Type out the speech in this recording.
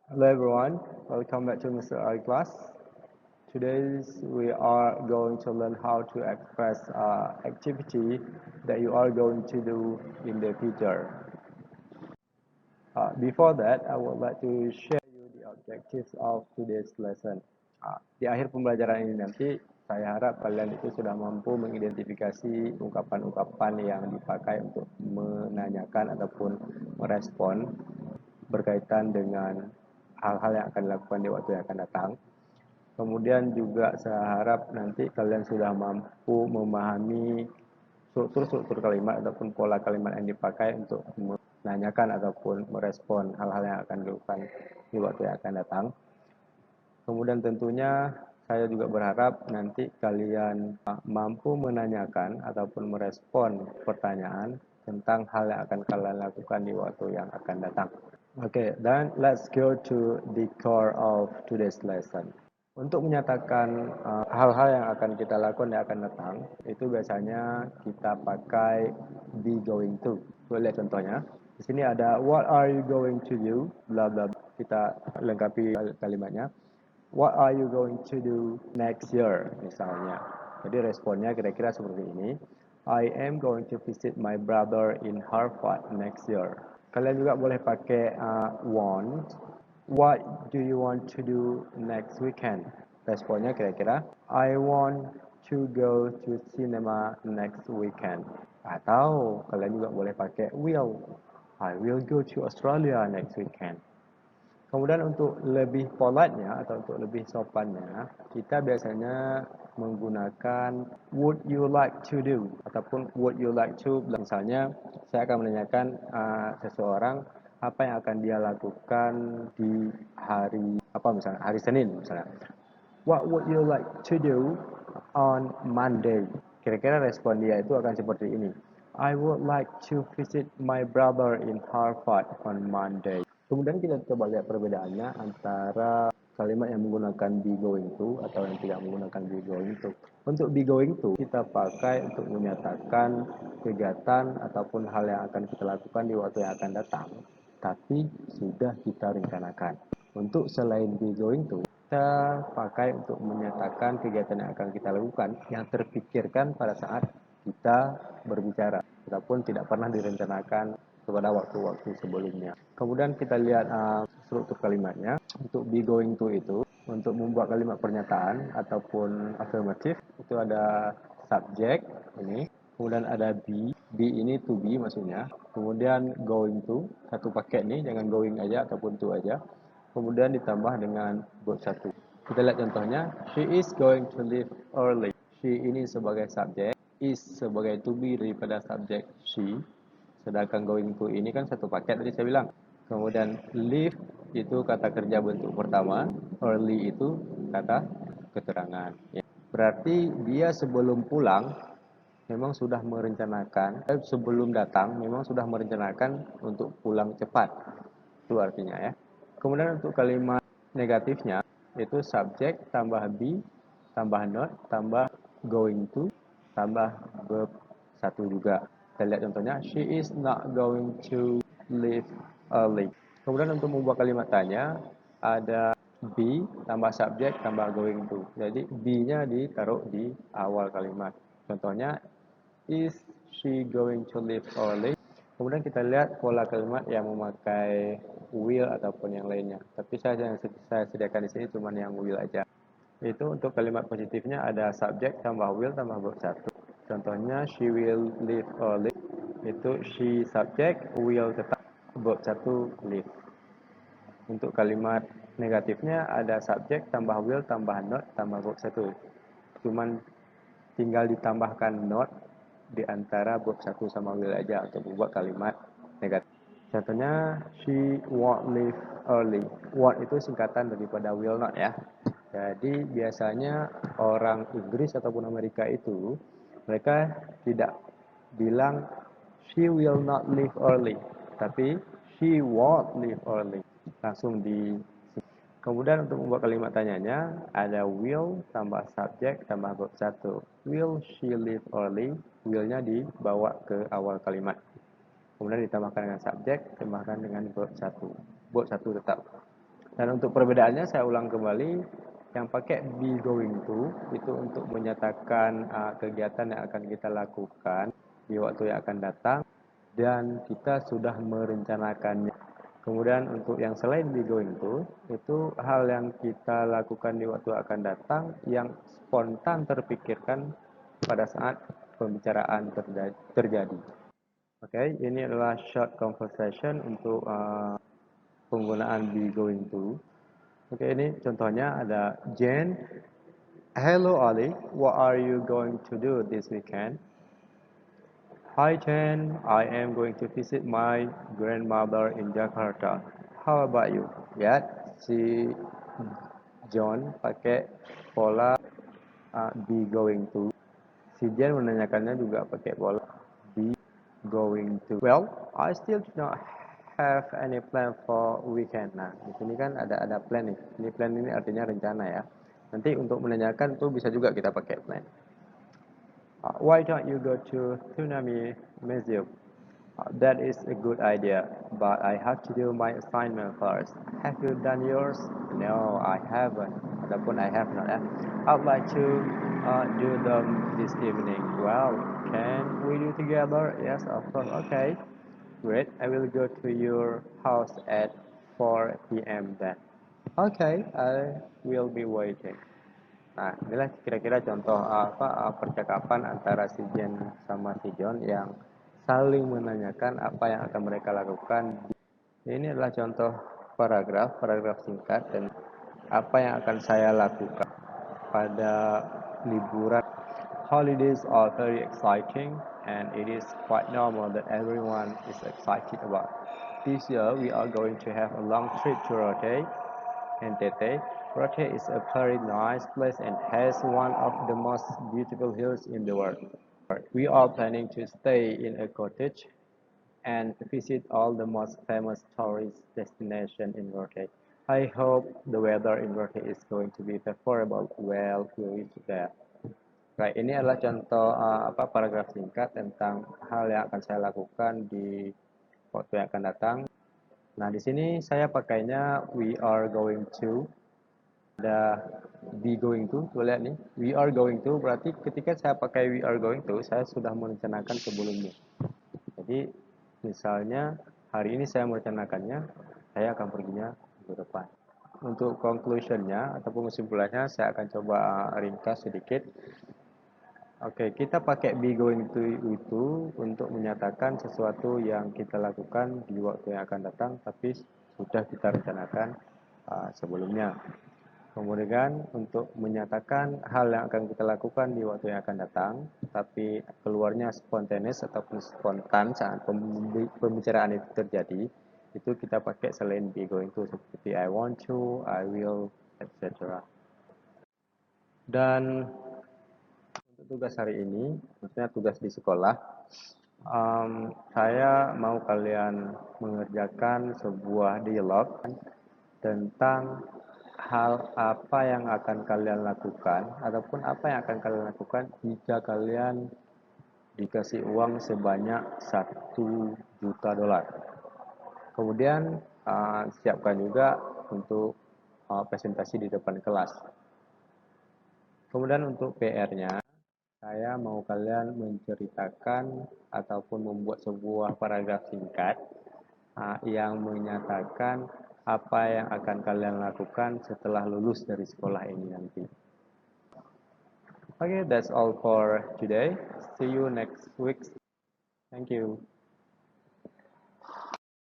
Hello everyone, welcome back to Mr. I class. Today we are going to learn how to express activity that you are going to do in the future. Before that, I would like to share you the objectives of today's lesson. Di akhir pembelajaran ini nanti, saya harap kalian itu sudah mampu mengidentifikasi ungkapan-ungkapan yang dipakai untuk menanyakan ataupun merespon berkaitan dengan hal-hal yang akan dilakukan di waktu yang akan datang. Kemudian juga saya harap nanti kalian sudah mampu memahami struktur-struktur kalimat ataupun pola kalimat yang dipakai untuk menanyakan ataupun merespon hal-hal yang akan dilakukan di waktu yang akan datang. Kemudian tentunya saya juga berharap nanti kalian mampu menanyakan ataupun merespon pertanyaan tentang hal yang akan kalian lakukan di waktu yang akan datang. Okay, then let's go to the core of today's lesson. Untuk menyatakan hal-hal yang akan kita lakukan yang akan datang, itu biasanya kita pakai be going to. Boleh lihat contohnya. Di sini ada what are you going to do, bla bla. Kita lengkapi kalimatnya. What are you going to do next year, misalnya. Jadi responnya kira-kira seperti ini. I am going to visit my brother in Harvard next year. Kalian juga boleh pakai want. What do you want to do next weekend? Responnya kira-kira I want to go to cinema next weekend. Atau kalian juga boleh pakai will. I will go to Australia next weekend. Kemudian untuk lebih polite-nya atau untuk lebih sopannya, kita biasanya menggunakan would you like to do ataupun would you like to. Misalnya saya akan menanyakan seseorang apa yang akan dia lakukan di hari apa misalnya hari Senin misalnya. What would you like to do on Monday? Kira-kira respon dia itu akan seperti ini. I would like to visit my brother in Harvard on Monday. Kemudian kita coba lihat perbedaannya antara kalimat yang menggunakan be going to atau yang tidak menggunakan be going to. Untuk be going to kita pakai untuk menyatakan kegiatan ataupun hal yang akan kita lakukan di waktu yang akan datang, tapi sudah kita rencanakan. Untuk selain be going to, kita pakai untuk menyatakan kegiatan yang akan kita lakukan yang terpikirkan pada saat kita berbicara ataupun tidak pernah direncanakan kepada waktu-waktu sebelumnya. Kemudian kita lihat struktur kalimatnya. Untuk be going to itu, untuk membuat kalimat pernyataan ataupun afirmatif, itu ada subject ini, kemudian ada be ini to be maksudnya, kemudian going to, satu paket nih, jangan going aja ataupun to aja, kemudian ditambah dengan verb satu. Kita lihat contohnya, she is going to leave early. She ini sebagai subjek, is sebagai to be daripada subjek she, sedangkan going to ini kan satu paket tadi saya bilang. Kemudian leave itu kata kerja bentuk pertama, early itu kata keterangan. Ya. Berarti dia sebelum pulang memang sudah merencanakan, sebelum datang memang sudah merencanakan untuk pulang cepat. Itu artinya ya. Kemudian untuk kalimat negatifnya itu subjek tambah be tambah not tambah going to tambah verb satu juga. Kita lihat contohnya, she is not going to leave early. Kemudian untuk membuat kalimat tanya ada be tambah subjek tambah going to. Jadi be-nya ditaruh di awal kalimat. Contohnya, is she going to leave early? Kemudian kita lihat pola kalimat yang memakai will ataupun yang lainnya. Tapi saya sediakan di sini cuma yang will aja. Itu untuk kalimat positifnya ada subjek tambah will tambah verb satu. Contohnya she will leave early. Itu she subjek will tetap verb satu leave. Untuk kalimat negatifnya ada subjek tambah will tambah not tambah verb satu. Cuman tinggal ditambahkan not di antara verb satu sama will aja untuk membuat kalimat negatif. Contohnya, she won't leave early. Won't itu singkatan daripada will not ya. Jadi biasanya orang Inggris ataupun Amerika itu mereka tidak bilang she will not leave early, tapi she won't leave early. Langsung di. Kemudian untuk membuat kalimat tanyanya ada will tambah subjek tambah verb satu. Will she leave early? Will-nya dibawa ke awal kalimat. Kemudian ditambahkan dengan subjek, tambahkan dengan verb satu. Verb satu tetap. Dan untuk perbedaannya saya ulang kembali, yang pakai be going to itu untuk menyatakan kegiatan yang akan kita lakukan di waktu yang akan datang dan kita sudah merencanakannya. Kemudian untuk yang selain be going to, itu hal yang kita lakukan di waktu akan datang yang spontan terpikirkan pada saat pembicaraan terjadi. Oke, ini adalah short conversation untuk penggunaan be going to. Oke, ini contohnya ada Jane. Hello Ali, what are you going to do this weekend? Hi Jane, I am going to visit my grandmother in Jakarta. How about you? Ya, si John pakai pola be going to. Si Jane menanyakannya juga pakai pola be going to. Well, I still do not have any plan for weekend. Nah, di sini kan ada plan nih. Ini plan ini artinya rencana ya. Nanti untuk menanyakan tuh bisa juga kita pakai plan. Why don't you go to Tsunami Museum? That is a good idea, but I have to do my assignment first. Have you done yours? No, I haven't. Ataupun I have not. I'd like to do them this evening. Well, can we do together? Yes, of course. Okay, great. I will go to your house at 4 p.m. then. Okay, I will be waiting. Nah, inilah kira-kira contoh percakapan antara si Jen sama si John yang saling menanyakan apa yang akan mereka lakukan. Ini adalah contoh paragraf singkat dan apa yang akan saya lakukan pada liburan. Holidays are very exciting and it is quite normal that everyone is excited about. This year we are going to have a long trip to Rote, NTT. Rote is a very nice place and has one of the most beautiful hills in the world. We are planning to stay in a cottage and visit all the most famous tourist destinations in Rote. I hope the weather in Rote is going to be favorable while we reach there. Right, ini adalah contoh paragraf singkat tentang hal yang akan saya lakukan di waktu yang akan datang. Nah, di sini saya pakainya we are going to. Ada be going to, tuh lihat nih, we are going to berarti ketika saya pakai we are going to, saya sudah merencanakan sebelumnya. Jadi misalnya hari ini saya merencanakannya, saya akan perginya minggu depan. Untuk conclusionnya ataupun kesimpulannya saya akan coba ringkas sedikit. Oke, kita pakai be going to itu untuk menyatakan sesuatu yang kita lakukan di waktu yang akan datang tapi sudah kita rencanakan sebelumnya. Kemudian untuk menyatakan hal yang akan kita lakukan di waktu yang akan datang, tapi keluarnya spontaneous ataupun spontan saat pembicaraan itu terjadi, itu kita pakai selain be going to seperti I want to, I will, etc. Dan untuk tugas hari ini, maksudnya tugas di sekolah, saya mau kalian mengerjakan sebuah dialog tentang hal apa yang akan kalian lakukan ataupun apa yang akan kalian lakukan jika kalian dikasih uang sebanyak $1 juta. Kemudian siapkan juga untuk presentasi di depan kelas. Kemudian untuk PR-nya, saya mau kalian menceritakan ataupun membuat sebuah paragraf singkat yang menyatakan apa yang akan kalian lakukan setelah lulus dari sekolah ini nanti. Okay, that's all for today. See you next week. Thank you.